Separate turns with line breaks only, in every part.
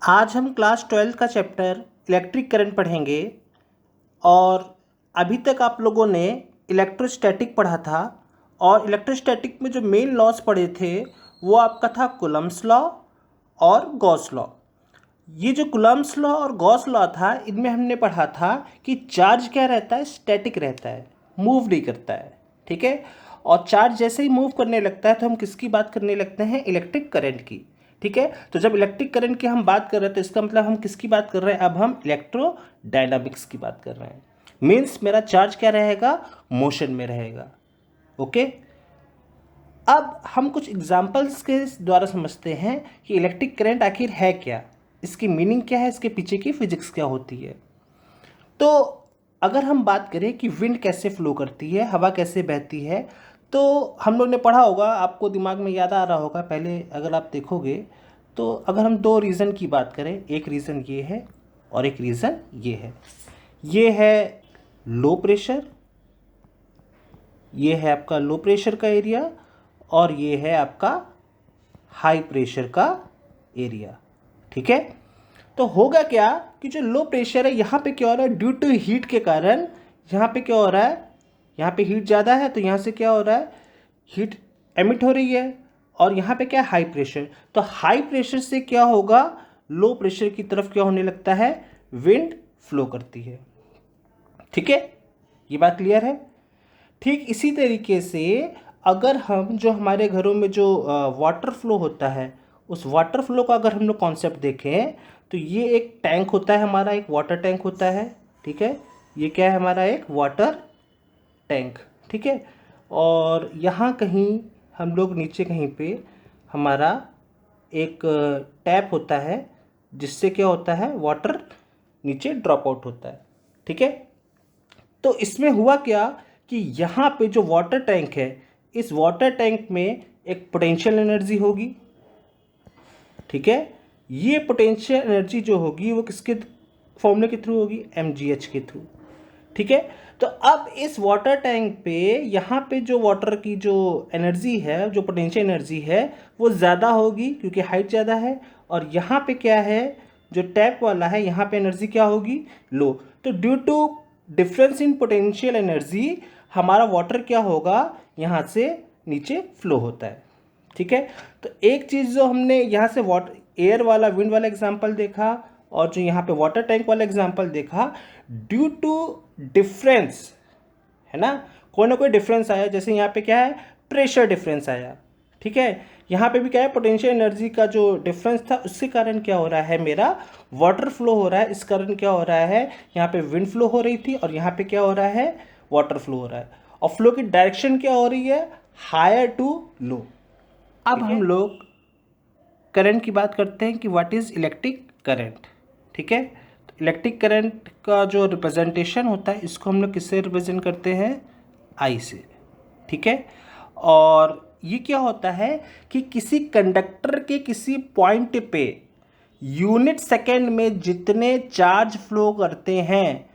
आज हम क्लास 12 का चैप्टर इलेक्ट्रिक करंट पढ़ेंगे। और अभी तक आप लोगों ने इलेक्ट्रोस्टैटिक पढ़ा था और इलेक्ट्रोस्टैटिक में जो मेन लॉस पढ़े थे वो आपका था कूलम्ब्स लॉ और गॉस लॉ। ये जो कूलम्ब्स लॉ और गॉस लॉ था, इनमें हमने पढ़ा था कि चार्ज क्या रहता है, स्टैटिक रहता है, मूव नहीं करता है। ठीक है। और चार्ज जैसे ही मूव करने लगता है तो हम किसकी बात करने लगते हैं, इलेक्ट्रिक करंट की। ठीक है। तो जब इलेक्ट्रिक करंट की हम बात कर रहे हैं तो इसका मतलब हम किसकी बात कर रहे हैं, अब हम इलेक्ट्रोडायनामिक्स की बात कर रहे हैं। मीन्स मेरा चार्ज क्या रहेगा, मोशन में रहेगा। ओके। अब हम कुछ एग्जाम्पल्स के द्वारा समझते हैं कि इलेक्ट्रिक करंट आखिर है क्या, इसकी मीनिंग क्या है, इसके पीछे की फिजिक्स क्या होती है। तो अगर हम बात करें कि विंड कैसे फ्लो करती है, हवा कैसे बहती है, तो हम लोग ने पढ़ा होगा, आपको दिमाग में याद आ रहा होगा। पहले अगर आप देखोगे तो अगर हम दो रीज़न की बात करें, एक रीज़न ये है और एक रीज़न ये है। ये है लो प्रेशर, ये है आपका लो प्रेशर का एरिया और ये है आपका हाई प्रेशर का एरिया। ठीक है। तो होगा क्या कि जो लो प्रेशर है यहाँ पे क्या हो रहा है, ड्यू टू हीट के कारण यहाँ पे क्या हो रहा है, यहाँ पे हीट ज़्यादा है तो यहाँ से क्या हो रहा है, हीट एमिट हो रही है। और यहाँ पे क्या है, हाई प्रेशर। तो हाई प्रेशर से क्या होगा, लो प्रेशर की तरफ क्या होने लगता है, विंड फ्लो करती है। ठीक है, ये बात क्लियर है। ठीक इसी तरीके से अगर हम जो हमारे घरों में जो वाटर फ्लो होता है, उस वाटर फ्लो का अगर हम लोग कॉन्सेप्ट देखें तो ये एक टैंक होता है हमारा, एक वाटर टैंक होता है। ठीक है। ये क्या है हमारा, एक वाटर टैंक। ठीक है। और यहाँ कहीं हम लोग नीचे कहीं पे हमारा एक टैप होता है जिससे क्या होता है, वाटर नीचे ड्रॉप आउट होता है। ठीक है। तो इसमें हुआ क्या कि यहाँ पे जो वाटर टैंक है, इस वाटर टैंक में एक पोटेंशियल एनर्जी होगी। ठीक है। ये पोटेंशियल एनर्जी जो होगी वो किसके फॉर्मूले के थ्रू होगी, mgh के थ्रू। ठीक है। तो अब इस वाटर टैंक पे यहाँ पे जो वाटर की जो एनर्जी है, जो पोटेंशियल एनर्जी है, वो ज़्यादा होगी क्योंकि हाइट ज़्यादा है। और यहाँ पे क्या है, जो टैप वाला है, यहाँ पे एनर्जी क्या होगी, लो। तो due to difference in potential energy हमारा वाटर क्या होगा, यहाँ से नीचे फ्लो होता है। ठीक है। तो एक चीज़ जो हमने यहाँ से वाटर एयर वाला विंड वाला एग्जांपल देखा और जो यहाँ पे वाटर टैंक वाला एग्जांपल देखा, ड्यू टू डिफरेंस है ना, कोई ना कोई डिफरेंस आया। जैसे यहाँ पे क्या है, प्रेशर डिफरेंस आया। ठीक है। यहाँ पे भी क्या है, पोटेंशियल एनर्जी का जो डिफरेंस था उसके कारण क्या हो रहा है, मेरा वाटर फ्लो हो रहा है। इस कारण क्या हो रहा है, यहाँ पे विंड फ्लो हो रही थी और यहाँ पे क्या हो रहा है, वाटर फ्लो हो रहा है। और फ्लो की डायरेक्शन क्या हो रही है, हायर टू लो। अब हम लोग करंट की बात करते हैं कि व्हाट इज़ इलेक्ट्रिक करंट। ठीक है। तो इलेक्ट्रिक करंट का जो रिप्रेजेंटेशन होता है, इसको हम लोग किससे रिप्रेजेंट करते हैं, आई से। ठीक है। और ये क्या होता है कि किसी कंडक्टर के किसी पॉइंट पे यूनिट सेकेंड में जितने चार्ज फ्लो करते हैं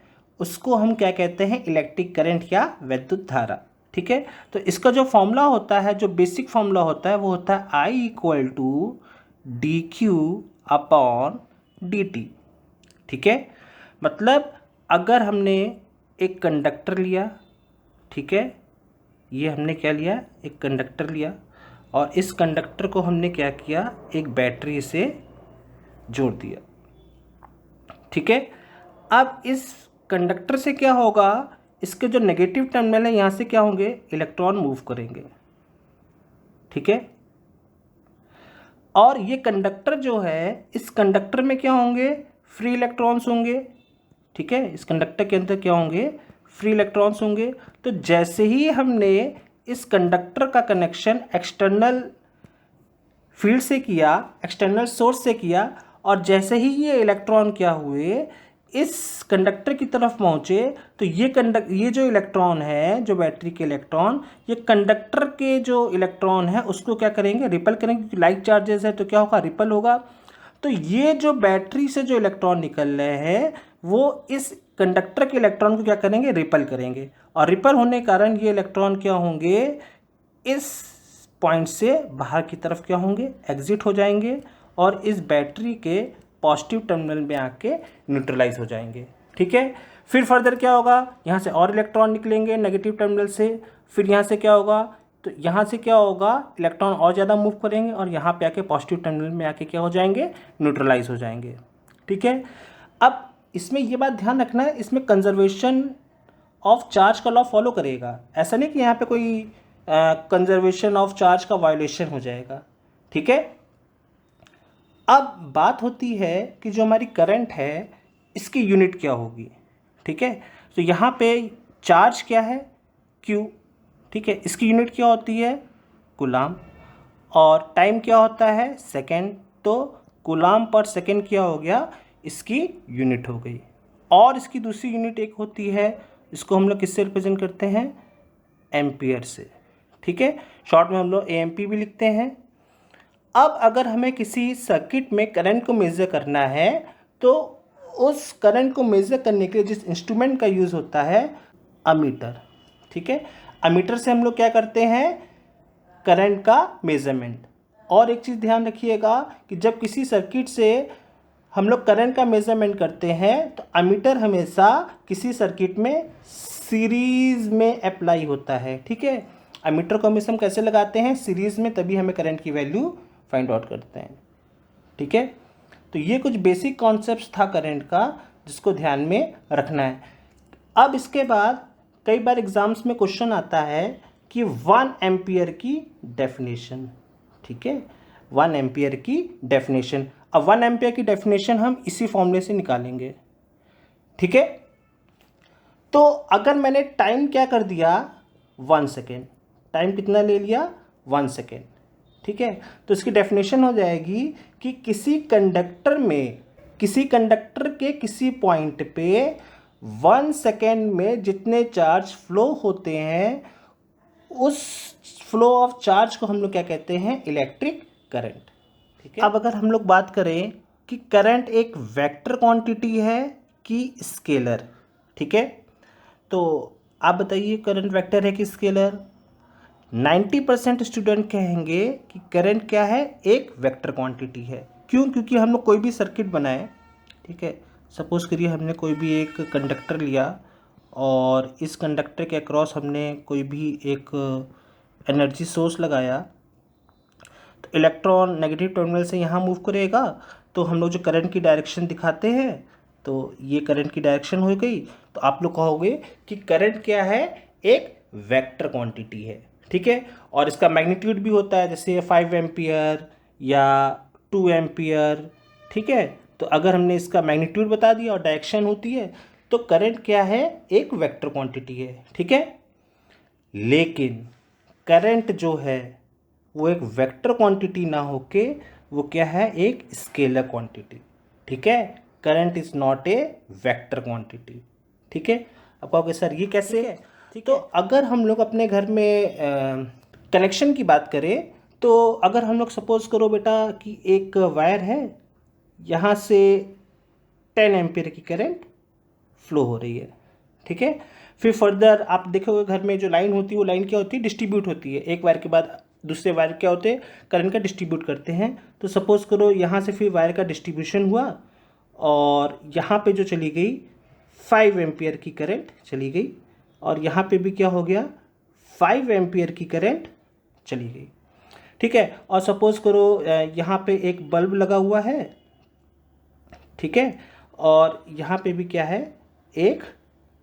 उसको हम क्या कहते हैं, इलेक्ट्रिक करंट या विद्युत धारा। ठीक है। तो इसका जो फॉर्मूला होता है, जो बेसिक फॉर्मूला होता है, वो होता है I equal to D Q upon D T. ठीक है। मतलब अगर हमने एक कंडक्टर लिया, ठीक है, ये हमने क्या लिया, एक कंडक्टर लिया और इस कंडक्टर को हमने क्या किया, एक बैटरी से जोड़ दिया। ठीक है। अब इस कंडक्टर से क्या होगा, इसके जो नेगेटिव टर्मिनल है यहाँ से क्या होंगे, इलेक्ट्रॉन मूव करेंगे। ठीक है। और ये कंडक्टर जो है, इस कंडक्टर में क्या होंगे, फ्री इलेक्ट्रॉन्स होंगे। ठीक है। इस कंडक्टर के अंदर क्या होंगे, फ्री इलेक्ट्रॉन्स होंगे। तो जैसे ही हमने इस कंडक्टर का कनेक्शन एक्सटर्नल फील्ड से किया, एक्सटर्नल सोर्स से किया, और जैसे ही ये इलेक्ट्रॉन क्या हुए, इस कंडक्टर की तरफ पहुँचे, तो ये जो इलेक्ट्रॉन है, जो बैटरी के इलेक्ट्रॉन, ये कंडक्टर के जो इलेक्ट्रॉन है उसको क्या करेंगे, रिपल करेंगे, क्योंकि लाइक चार्जेस है तो क्या होगा, रिपल होगा। तो ये जो बैटरी से जो इलेक्ट्रॉन निकल रहे हैं वो इस कंडक्टर के इलेक्ट्रॉन को क्या करेंगे, रिपल करेंगे। और रिपल होने के कारण ये इलेक्ट्रॉन क्या होंगे, इस पॉइंट से बाहर की तरफ क्या होंगे, एग्जिट हो जाएंगे और इस बैटरी के पॉजिटिव टर्मिनल में आके न्यूट्रलाइज हो जाएंगे। ठीक है, फिर फर्दर क्या होगा, यहाँ से और इलेक्ट्रॉन निकलेंगे नेगेटिव टर्मिनल से, फिर यहाँ से क्या होगा, तो यहाँ से क्या होगा, इलेक्ट्रॉन और ज़्यादा मूव करेंगे और यहाँ पे आके पॉजिटिव टर्मिनल में आके क्या हो जाएंगे, न्यूट्रलाइज हो जाएंगे। ठीक है, अब इसमें ये बात ध्यान रखना है, इसमें कंजर्वेशन ऑफ चार्ज का लॉ फॉलो करेगा, ऐसा नहीं कि यहाँ पे कोई कंजर्वेशन ऑफ चार्ज का वायोलेशन हो जाएगा। ठीक है, अब बात होती है कि जो हमारी करंट है इसकी यूनिट क्या होगी। ठीक है, तो यहाँ पे चार्ज क्या है, Q। ठीक है, इसकी यूनिट क्या होती है, कूलाम, और टाइम क्या होता है, सेकेंड। तो कूलाम पर सेकेंड क्या हो गया, इसकी यूनिट हो गई। और इसकी दूसरी यूनिट एक होती है, इसको हम लोग किससे रिप्रेजेंट करते हैं, एम्पियर से। ठीक है, शॉर्ट में हम लोग AMP भी लिखते हैं। अब अगर हमें किसी सर्किट में करंट को मेज़र करना है तो उस करंट को मेज़र करने के लिए जिस इंस्ट्रूमेंट का यूज़ होता है, अमीटर। ठीक है, अमीटर से हम लोग क्या करते हैं, करंट का मेज़रमेंट। और एक चीज़ ध्यान रखिएगा कि जब किसी सर्किट से हम लोग करंट का मेज़रमेंट करते हैं तो अमीटर हमेशा किसी सर्किट में सीरीज़ में अप्लाई होता है। ठीक है, अमीटर को हमेशा हम कैसे लगाते हैं, सीरीज़ में, तभी हमें करंट की वैल्यू फाइंड आउट करते हैं। ठीक है, तो ये कुछ बेसिक कॉन्सेप्ट्स था करंट का जिसको ध्यान में रखना है। अब इसके बाद कई बार एग्जाम्स में क्वेश्चन आता है कि 1 एम्पियर की डेफिनेशन। ठीक है, 1 एम्पियर की डेफिनेशन। अब 1 एम्पियर की डेफिनेशन हम इसी फॉर्मूले से निकालेंगे। ठीक है, तो अगर मैंने टाइम क्या कर दिया, 1 सेकेंड, टाइम कितना ले लिया, 1 सेकेंड। ठीक है, तो इसकी डेफिनेशन हो जाएगी कि किसी कंडक्टर के किसी पॉइंट पे 1 सेकेंड में जितने चार्ज फ्लो होते हैं उस फ्लो ऑफ चार्ज को हम लोग क्या कहते हैं, इलेक्ट्रिक करंट। ठीक है, अब अगर हम लोग बात करें कि करंट एक वेक्टर क्वांटिटी है कि स्केलर। ठीक है, तो आप बताइए करंट वेक्टर है कि स्केलर। 90% स्टूडेंट कहेंगे कि करंट क्या है, एक वेक्टर क्वांटिटी है। क्यों, क्योंकि हम लोग कोई भी सर्किट बनाए, ठीक है, सपोज करिए हमने कोई भी एक कंडक्टर लिया और इस कंडक्टर के अक्रॉस हमने कोई भी एक एनर्जी सोर्स लगाया, तो इलेक्ट्रॉन नेगेटिव टर्मिनल से यहाँ मूव करेगा, तो हम लोग जो करंट की डायरेक्शन दिखाते हैं तो ये करंट की डायरेक्शन हो गई। तो आप लोग कहोगे कि करंट क्या है, एक वेक्टर क्वांटिटी है। ठीक है, और इसका मैग्नीट्यूड भी होता है, जैसे 5 एम्पियर या 2 एम्पियर। ठीक है, तो अगर हमने इसका मैग्नीट्यूड बता दिया और डायरेक्शन होती है तो करंट क्या है, एक वेक्टर क्वांटिटी है। ठीक है, लेकिन करंट जो है वो एक वेक्टर क्वांटिटी ना होके वो क्या है, एक स्केलर क्वांटिटी। ठीक है, current is not a vector quantity. ठीक है, अब कहोगे सर ये कैसे है। तो अगर हम लोग अपने घर में कनेक्शन की बात करें तो अगर हम लोग सपोज करो बेटा कि एक वायर है, यहाँ से 10 एम्पियर की करंट फ्लो हो रही है। ठीक है, फिर फर्दर आप देखोगे घर में जो लाइन होती है वो लाइन क्या होती है, डिस्ट्रीब्यूट होती है, एक वायर के बाद दूसरे वायर क्या होते हैं, करंट का डिस्ट्रीब्यूट करते हैं। तो सपोज करो यहाँ से फिर वायर का डिस्ट्रीब्यूशन हुआ और यहाँ पे जो चली गई 5 एम्पियर की करंट चली गई और यहाँ पे भी क्या हो गया, 5 एम्पियर की करंट चली गई। ठीक है, और सपोज करो यहाँ पे एक बल्ब लगा हुआ है। ठीक है, और यहाँ पे भी क्या है, एक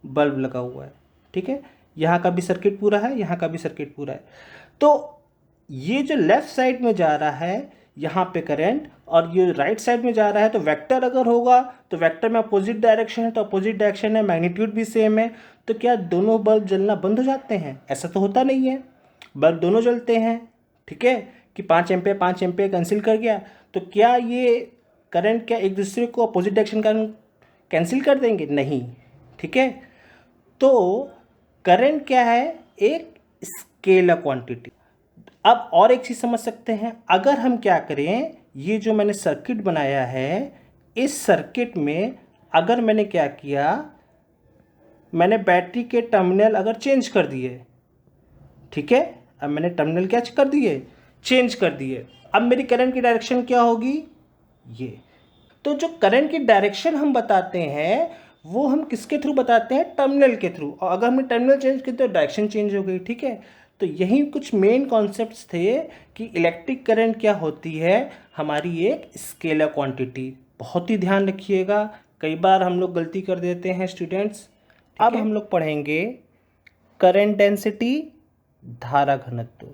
बल्ब लगा हुआ है। ठीक है, यहाँ का भी सर्किट पूरा है, यहाँ का भी सर्किट पूरा है। तो ये जो लेफ्ट साइड में जा रहा है यहाँ पे करंट और ये राइट साइड में जा रहा है, तो वेक्टर अगर होगा तो वेक्टर में अपोजिट डायरेक्शन है, तो अपोजिट डायरेक्शन है, मैग्नीट्यूड भी सेम है। तो क्या दोनों बल्ब जलना बंद हो जाते हैं? ऐसा तो होता नहीं है, बल्ब दोनों जलते हैं। ठीक है, कि 5 एम्पियर कैंसिल कर गया, तो क्या ये करंट क्या एक दूसरे को अपोजिट डायरेक्शन का कैंसिल कर देंगे? नहीं। ठीक है, तो करंट क्या है, एक स्केलर क्वांटिटी। अब और एक चीज़ समझ सकते हैं, अगर हम क्या करें, ये जो मैंने सर्किट बनाया है, इस सर्किट में अगर मैंने क्या किया, मैंने बैटरी के टर्मिनल अगर चेंज कर दिए। ठीक है, अब मैंने टर्मिनल क्या कर दिए, चेंज कर दिए। अब मेरी करंट की डायरेक्शन क्या होगी, ये। तो जो करंट की डायरेक्शन हम बताते हैं वो हम किसके थ्रू बताते हैं, टर्मिनल के थ्रू। और अगर हमने टर्मिनल चेंज किया तो डायरेक्शन चेंज हो गई, ठीक है। तो यही कुछ मेन कॉन्सेप्ट्स थे कि इलेक्ट्रिक करंट क्या होती है, हमारी एक स्केलर क्वांटिटी। बहुत ही ध्यान रखिएगा, कई बार हम लोग गलती कर देते हैं स्टूडेंट्स। अब हम लोग पढ़ेंगे करंट डेंसिटी, धारा घनत्व।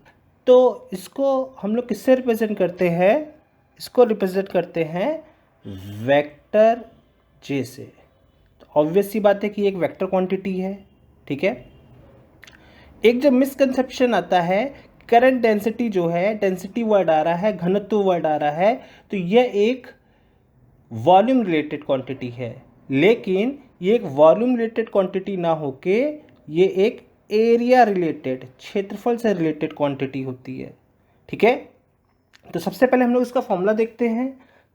तो इसको हम लोग किससे रिप्रेजेंट करते हैं, इसको रिप्रेजेंट करते हैं वेक्टर जे से। तो ऑब्वियस सी बात है कि एक वेक्टर क्वांटिटी है, ठीक है। एक जो मिसकंसेप्शन आता है, करंट डेंसिटी जो है, डेंसिटी वर्ड आ रहा है, घनत्व वर्ड आ रहा है, तो यह एक वॉल्यूम रिलेटेड क्वांटिटी है। लेकिन ये एक वॉल्यूम रिलेटेड क्वांटिटी ना होके ये एक एरिया रिलेटेड, क्षेत्रफल से रिलेटेड क्वांटिटी होती है, ठीक है। तो सबसे पहले हम लोग इसका फॉर्मूला देखते हैं।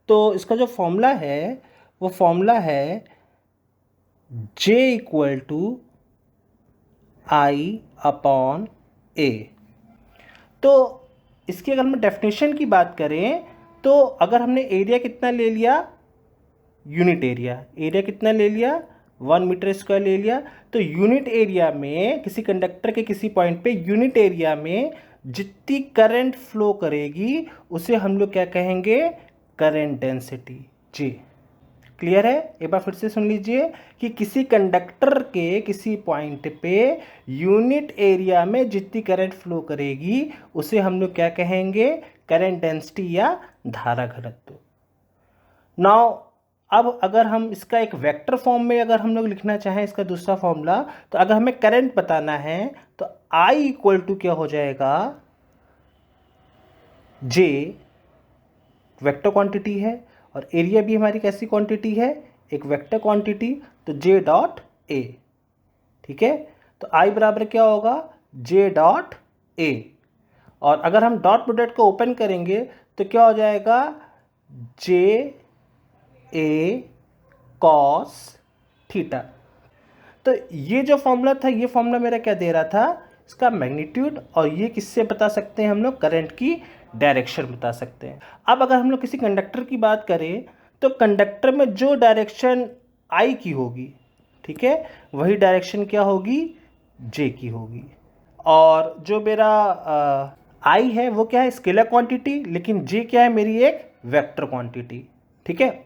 तो इसका जो फॉर्मूला है वो फॉर्मूला है J equal to I upon A. तो इसकी अगर हम डेफिनेशन की बात करें तो अगर हमने एरिया कितना ले लिया, यूनिट एरिया कितना ले लिया, 1 मीटर स्क्वायर ले लिया। तो यूनिट एरिया में किसी कंडक्टर के किसी पॉइंट पे यूनिट एरिया में जितनी करंट फ्लो करेगी उसे हम लोग क्या कहेंगे, करंट डेंसिटी, जी। क्लियर है? एक बार फिर से सुन लीजिए कि किसी कंडक्टर के किसी पॉइंट पे यूनिट एरिया में जितनी करंट फ्लो करेगी उसे हम लोग क्या कहेंगे, करंट डेंसिटी या धारा घनत्व। नाउ अब अगर हम इसका एक वेक्टर फॉर्म में अगर हम लोग लिखना चाहें इसका दूसरा फॉर्मूला, तो अगर हमें करंट बताना है तो I इक्वल टू क्या हो जाएगा, J वेक्टर क्वांटिटी है और एरिया भी हमारी कैसी क्वांटिटी है, एक वेक्टर क्वांटिटी, तो J डॉट A, ठीक है। तो I बराबर क्या होगा, J डॉट A। और अगर हम डॉट प्रोडक्ट को ओपन करेंगे तो क्या हो जाएगा, J A कॉस थीटा। तो ये जो फॉर्मूला था, ये फॉर्मूला मेरा क्या दे रहा था, इसका मैग्नीट्यूड, और ये किससे बता सकते हैं हम लोग, करंट की डायरेक्शन बता सकते हैं। अब अगर हम लोग किसी कंडक्टर की बात करें तो कंडक्टर में जो डायरेक्शन आई की होगी, ठीक है, वही डायरेक्शन क्या होगी, जे की होगी। और जो मेरा आई है वो क्या है, स्केलर क्वांटिटी, लेकिन जे क्या है, मेरी एक वेक्टर क्वांटिटी, ठीक है।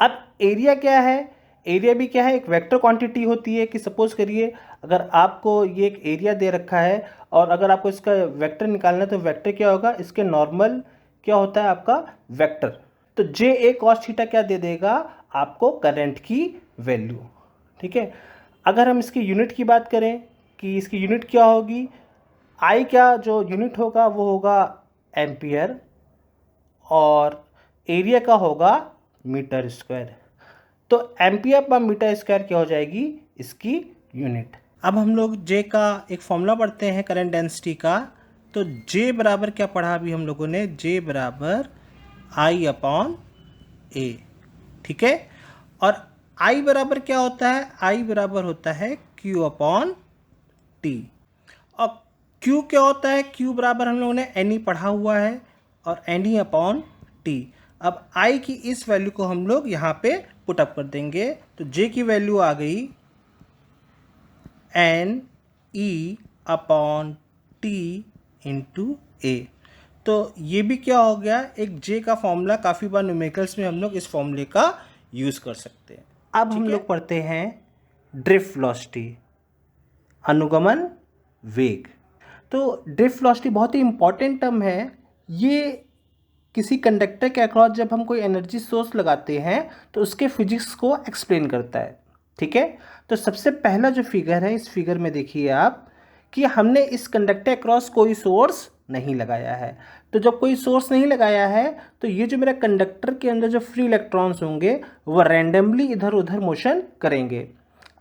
अब एरिया क्या है, एरिया भी क्या है, एक वेक्टर क्वांटिटी होती है। कि सपोज करिए अगर आपको ये एक एरिया दे रखा है और अगर आपको इसका वेक्टर निकालना है तो वेक्टर क्या होगा, इसके नॉर्मल क्या होता है आपका वेक्टर। तो जे ए कॉस थीटा क्या दे देगा आपको, करंट की वैल्यू, ठीक है। अगर हम इसकी यूनिट की बात करें कि इसकी यूनिट क्या होगी, आई क्या जो यूनिट होगा वो होगा एम्पियर और एरिया का होगा मीटर स्क्वायर। तो एम्पियर पर मीटर स्क्वायर क्या हो जाएगी इसकी यूनिट। अब हम लोग जे का एक फॉर्मूला पढ़ते हैं करंट डेंसिटी का। तो जे बराबर क्या पढ़ा अभी हम लोगों ने, जे बराबर आई अपॉन ए, ठीक है। और आई बराबर क्या होता है, आई बराबर होता है क्यू अपॉन टी। और क्यू क्या होता है, क्यू बराबर हम लोगों ने एन ई पढ़ा हुआ है और एन ई अपॉन टी। अब आई की इस वैल्यू को हम लोग यहाँ पे पुट अप कर देंगे। तो जे की वैल्यू आ गई N E upon T into A. तो ये भी क्या हो गया, एक जे का फॉर्मूला। काफ़ी बार न्यूमेरिकल्स में हम लोग इस फॉर्मूले का यूज़ कर सकते हैं। अब हम लोग पढ़ते हैं ड्रिफ्ट वेलोसिटी, अनुगमन वेग। तो ड्रिफ्ट वेलोसिटी बहुत ही इंपॉर्टेंट टर्म है। ये किसी कंडक्टर के अक्रॉस जब हम कोई एनर्जी सोर्स लगाते हैं तो उसके फिजिक्स को एक्सप्लेन करता है, ठीक है। तो सबसे पहला जो फिगर है, इस फिगर में देखिए आप कि हमने इस कंडक्टर अक्रॉस कोई सोर्स नहीं लगाया है। तो जब कोई सोर्स नहीं लगाया है तो ये जो मेरा कंडक्टर के अंदर जो फ्री इलेक्ट्रॉन्स होंगे वो रैंडमली इधर उधर मोशन करेंगे।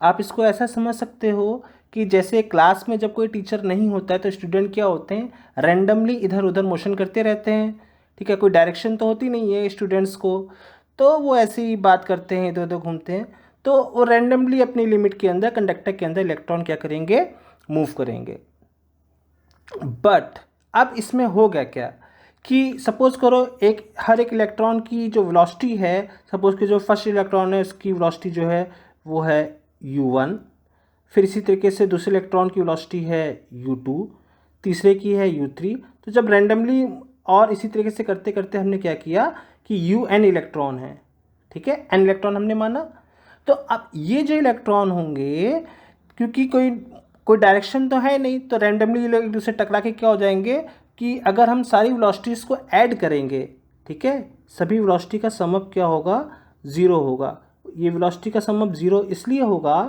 आप इसको ऐसा समझ सकते हो कि जैसे क्लास में जब कोई टीचर नहीं होता है तो स्टूडेंट क्या होते हैं, रैंडमली इधर उधर मोशन करते रहते हैं, ठीक है। कोई डायरेक्शन तो होती नहीं है स्टूडेंट्स को, तो वो ऐसे ही बात करते हैं, इधर उधर घूमते हैं। तो वो रैंडमली अपनी लिमिट के अंदर कंडक्टर के अंदर इलेक्ट्रॉन क्या करेंगे, मूव करेंगे। बट अब इसमें हो गया क्या कि सपोज़ करो हर एक इलेक्ट्रॉन की जो वेलोसिटी है, सपोज़ कि जो फर्स्ट इलेक्ट्रॉन है उसकी वेलोसिटी जो है वो है u1, फिर इसी तरीके से दूसरे इलेक्ट्रॉन की वेलोसिटी है u2, तीसरे की है u3। तो जब रैंडमली और इसी तरीके से करते करते हमने क्या किया कि un इलेक्ट्रॉन है, ठीक है, n इलेक्ट्रॉन हमने माना। तो अब ये जो इलेक्ट्रॉन होंगे, क्योंकि कोई डायरेक्शन तो है नहीं, तो रैंडमली एक दूसरे टकरा के क्या हो जाएंगे कि अगर हम सारी वेलोसिटीज़ को ऐड करेंगे, ठीक है, सभी वेलोसिटी का सम अप क्या होगा, ज़ीरो होगा। ये वेलोसिटी का सम अप ज़ीरो इसलिए होगा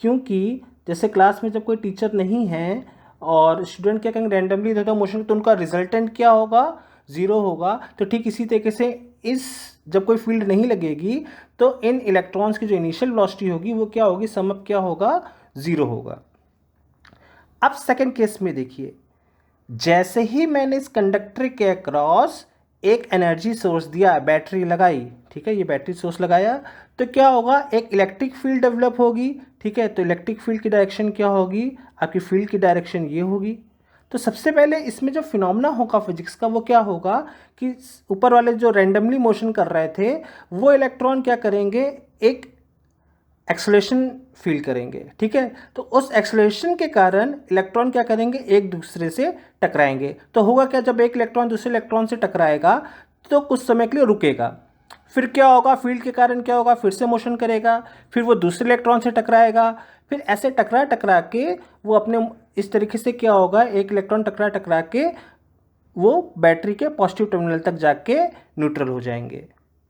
क्योंकि जैसे क्लास में जब कोई टीचर नहीं है और स्टूडेंट क्या करेंगे, रैंडमली इधर उधर मोशन, तो उनका रिजल्टेंट क्या होगा, ज़ीरो होगा। तो ठीक इसी तरीके से जब कोई फील्ड नहीं लगेगी तो इन इलेक्ट्रॉन्स की जो इनिशियल वेलोसिटी होगी वो क्या होगी, सम अप क्या होगा, ज़ीरो होगा। अब सेकंड केस में देखिए, जैसे ही मैंने इस कंडक्टर के अक्रॉस एक एनर्जी सोर्स दिया, बैटरी लगाई, ठीक है, ये बैटरी सोर्स लगाया, तो क्या होगा, एक इलेक्ट्रिक फील्ड डेवलप होगी, ठीक है। तो इलेक्ट्रिक फील्ड की डायरेक्शन क्या होगी, आपकी फील्ड की डायरेक्शन ये होगी। तो सबसे पहले इसमें जो फिनोमेना होगा फिजिक्स का वो क्या होगा कि ऊपर वाले जो रैंडमली मोशन कर रहे थे वो इलेक्ट्रॉन क्या करेंगे, एक एक्सेलरेशन फील करेंगे, ठीक है। तो उस एक्सेलरेशन के कारण इलेक्ट्रॉन क्या करेंगे, एक दूसरे से टकराएंगे। तो होगा क्या, जब एक इलेक्ट्रॉन दूसरे इलेक्ट्रॉन से टकराएगा तो कुछ समय के लिए रुकेगा, फिर क्या होगा, फील्ड के कारण क्या होगा, फिर से मोशन करेगा, फिर वो दूसरे इलेक्ट्रॉन से टकराएगा, फिर ऐसे टकरा टकरा के वो अपने इस तरीके से क्या होगा, एक इलेक्ट्रॉन टकरा टकरा के वो बैटरी के पॉजिटिव टर्मिनल तक जाके न्यूट्रल हो जाएंगे,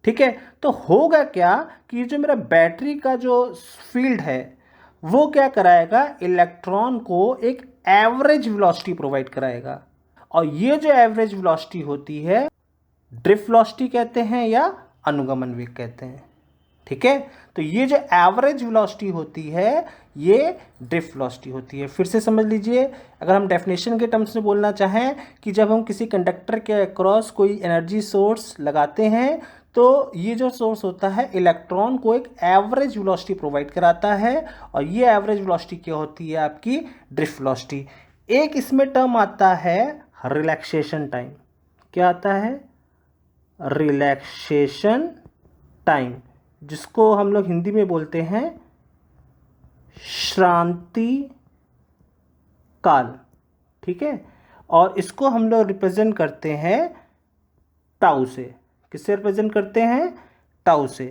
ठीक है। तो होगा क्या कि जो मेरा बैटरी का जो फील्ड है वो क्या कराएगा, इलेक्ट्रॉन को एक एवरेज वेलोसिटी प्रोवाइड कराएगा। और ये जो एवरेज वेलोसिटी होती है ड्रिफ्ट वेलोसिटी कहते हैं या अनुगमन वेग कहते हैं, ठीक है। तो ये जो एवरेज वेलोसिटी होती है ये ड्रिफ्ट वेलोसिटी होती है। फिर से समझ लीजिए, अगर हम डेफिनेशन के टर्म्स में बोलना चाहें कि जब हम किसी कंडक्टर के अक्रॉस कोई एनर्जी सोर्स लगाते हैं तो ये जो सोर्स होता है इलेक्ट्रॉन को एक एवरेज वेलोसिटी प्रोवाइड कराता है, और ये एवरेज वेलोसिटी क्या होती है, आपकी ड्रिफ्ट वेलोसिटी। एक इसमें टर्म आता है रिलैक्सेशन टाइम। क्या आता है, रिलैक्सेशन टाइम, जिसको हम लोग हिंदी में बोलते हैं श्रांति काल, ठीक है। और इसको हम लोग रिप्रेजेंट करते हैं टाउ से। किससे रिप्रेजेंट करते हैं, टाउ से,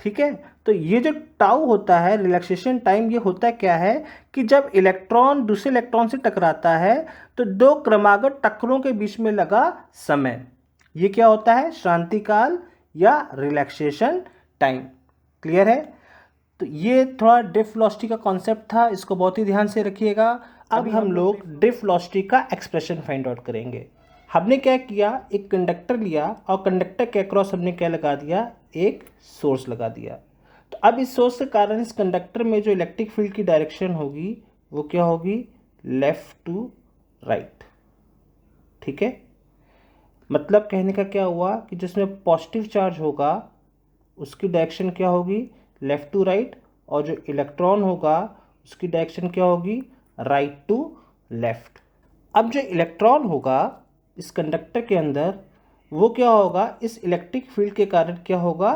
ठीक है। तो ये जो टाउ होता है रिलैक्सेशन टाइम, ये होता क्या है कि जब इलेक्ट्रॉन दूसरे इलेक्ट्रॉन से टकराता है तो दो क्रमागत टक्करों के बीच में लगा समय, ये क्या होता है, शांति काल या रिलैक्सेशन टाइम। क्लियर है। तो ये थोड़ा ड्रिफ्ट वेलोसिटी का कॉन्सेप्ट था, इसको बहुत ही ध्यान से रखिएगा। अब हम लोग ड्रिफ्ट वेलोसिटी का एक्सप्रेशन फाइंड आउट करेंगे। हमने क्या किया, एक कंडक्टर लिया और कंडक्टर के अक्रॉस हमने क्या लगा दिया, एक सोर्स लगा दिया। तो अब इस सोर्स के कारण इस कंडक्टर में जो इलेक्ट्रिक फील्ड की डायरेक्शन होगी वो क्या होगी, लेफ्ट टू राइट, ठीक है। मतलब कहने का क्या हुआ कि जिसमें पॉजिटिव चार्ज होगा उसकी डायरेक्शन क्या होगी, लेफ्ट टू राइट, और जो इलेक्ट्रॉन होगा उसकी डायरेक्शन क्या होगी, राइट टू लेफ्ट। अब जो इलेक्ट्रॉन होगा इस कंडक्टर के अंदर वो क्या होगा, इस इलेक्ट्रिक फील्ड के कारण क्या होगा,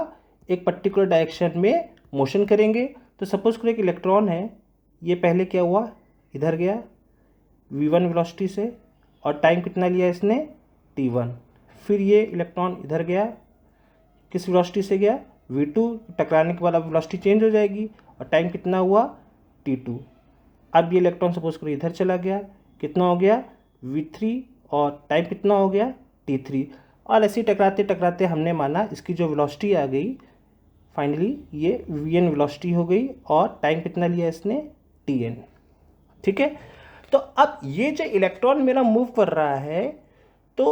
एक पर्टिकुलर डायरेक्शन में मोशन करेंगे। तो सपोज करो एक इलेक्ट्रॉन है, ये पहले क्या हुआ, इधर गया v1 वेलोसिटी से, और टाइम कितना लिया इसने, t1। फिर ये इलेक्ट्रॉन इधर गया, किस वेलोसिटी से गया, v2, टकराने के बाद अब वेलोसिटी चेंज हो जाएगी, और टाइम कितना हुआ, t2। अब ये इलेक्ट्रॉन सपोज करो इधर चला गया, कितना हो गया, v3, और टाइम कितना हो गया, t3। और ऐसे टकराते टकराते हमने माना इसकी जो वेलोसिटी आ गई फाइनली ये vn वेलोसिटी हो गई, और टाइम कितना लिया इसने, tn, ठीक है। तो अब ये जो इलेक्ट्रॉन मेरा मूव कर रहा है तो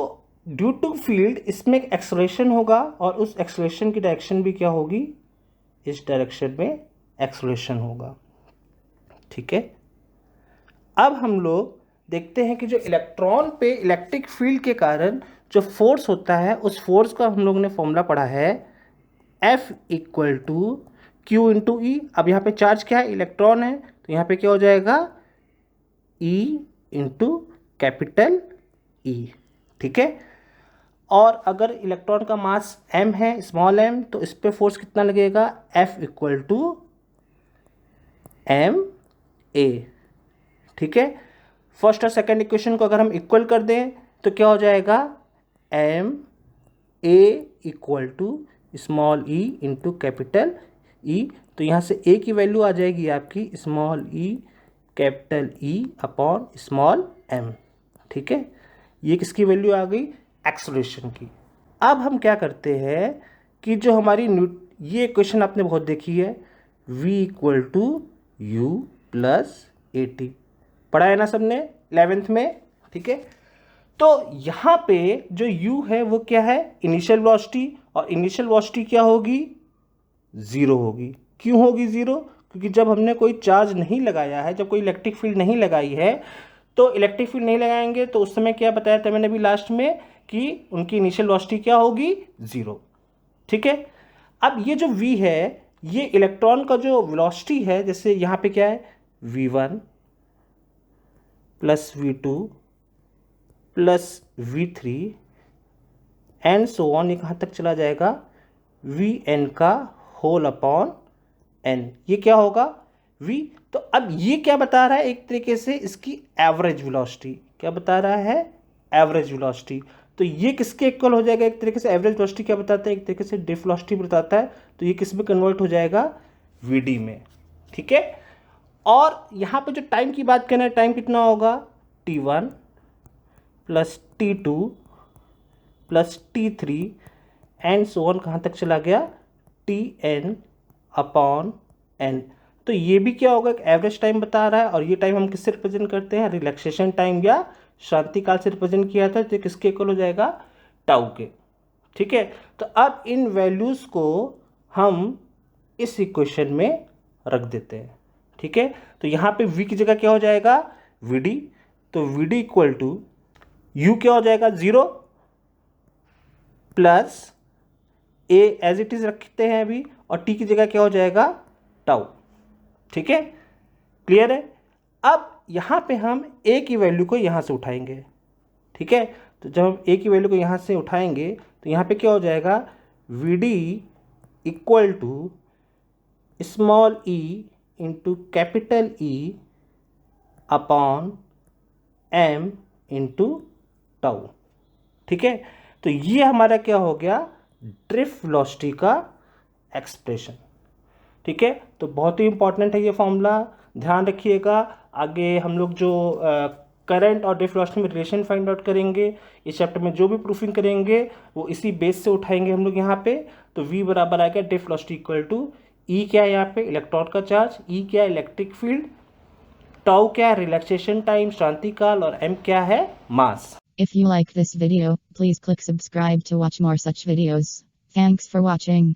ड्यू टू फील्ड इसमें एक एक्सेलरेशन होगा, और उस एक्सेलरेशन की डायरेक्शन भी क्या होगी, इस डायरेक्शन में एक्सेलरेशन होगा, ठीक है। अब हम लोग देखते हैं कि जो इलेक्ट्रॉन पे इलेक्ट्रिक फील्ड के कारण जो फोर्स होता है उस फोर्स का हम लोग ने फॉर्मूला पढ़ा है F equal to Q into E. अब यहाँ पे चार्ज क्या है, इलेक्ट्रॉन है, तो यहाँ पे क्या हो जाएगा, E इंटू कैपिटल E, ठीक है। और अगर इलेक्ट्रॉन का मास m है, स्मॉल m, तो इस पे फोर्स कितना लगेगा, F equal to m a। ठीक है, फर्स्ट और सेकंड इक्वेशन को अगर हम इक्वल कर दें तो क्या हो जाएगा, m a equal to small e into capital E। तो यहाँ से a की वैल्यू आ जाएगी आपकी small e capital E upon small m। ठीक है, ये किसकी वैल्यू आ गई, एक्सेलरेशन की। अब हम क्या करते हैं कि जो हमारी ये इक्वेशन आपने बहुत देखी है, v equal to u plus a t, पढ़ा है ना सबने 11th में। ठीक है, तो यहाँ पे जो u है वो क्या है, इनिशियल वेलोसिटी, और इनिशियल वेलोसिटी क्या होगी, ज़ीरो होगी। क्यों होगी ज़ीरो, क्योंकि जब हमने कोई चार्ज नहीं लगाया है, जब कोई इलेक्ट्रिक फील्ड नहीं लगाई है, तो इलेक्ट्रिक फील्ड नहीं लगाएंगे तो उस समय क्या बताया था मैंने भी लास्ट में कि उनकी इनिशियल वेलोसिटी क्या होगी, ज़ीरो। ठीक है, अब ये जो v है, ये इलेक्ट्रॉन का जो वेलोसिटी है, जैसे यहाँ पे क्या है, v1 plus v2 plus v3 and so on, ये कहाँ तक चला जाएगा, vn का होल अपॉन n। ये क्या होगा, v। तो अब ये क्या बता रहा है, एक तरीके से इसकी एवरेज वेलोसिटी, क्या बता रहा है, एवरेज वेलोसिटी। तो ये किसके इक्वल हो जाएगा, एक तरीके से एवरेज वेलोसिटी क्या बताता है, एक तरीके से ड्रिफ्ट वेलोसिटी बताता है। तो ये किस में कन्वर्ट हो जाएगा, vd में। ठीक है, और यहाँ पे जो टाइम की बात करें, टाइम कितना होगा, t1 plus t2 plus t3 and so on, कहाँ तक चला गया, tn अपॉन n। तो ये भी क्या होगा, एक एवरेज टाइम बता रहा है, और ये टाइम हम किससे रिप्रेजेंट करते हैं, रिलैक्सेशन टाइम या शांति काल से रिप्रेजेंट किया था, तो किसके इक्वल हो जाएगा, टाउ के। ठीक है, तो अब इन वैल्यूज़ को हम इस इक्वेशन में रख देते हैं। ठीक है, तो यहाँ पे v की जगह क्या हो जाएगा, vd। तो vd इक्वल टू u क्या हो जाएगा, zero plus a as it is रखते हैं अभी, और t की जगह क्या हो जाएगा, टाउ। ठीक है, क्लियर है। अब यहाँ पे हम a की वैल्यू को यहाँ से उठाएंगे। ठीक है, तो जब हम a की वैल्यू को यहाँ से उठाएंगे तो यहाँ पे क्या हो जाएगा, vd equal to small e into capital E upon m into tau. ठीक है, तो ये हमारा क्या हो गया, ड्रिफ्ट वेलोसिटी का एक्सप्रेशन। ठीक है, तो बहुत ही इंपॉर्टेंट है ये फॉर्मूला, ध्यान रखिएगा। आगे हम लोग जो करंट और ड्रिफ्ट वेलोसिटी में रिलेशन फाइंड आउट करेंगे, इस चैप्टर में जो भी प्रूफिंग करेंगे वो इसी बेस से उठाएंगे हम लोग यहाँ पे। तो v बराबर आएगा drift velocity equal to E क्या है, यहाँ पे इलेक्ट्रॉन का चार्ज, E क्या है, इलेक्ट्रिक फील्ड, टाउ क्या है, रिलैक्सेशन टाइम शांति काल, और m क्या है, मास।
If you like this video, please click subscribe to watch more such videos. Thanks for watching.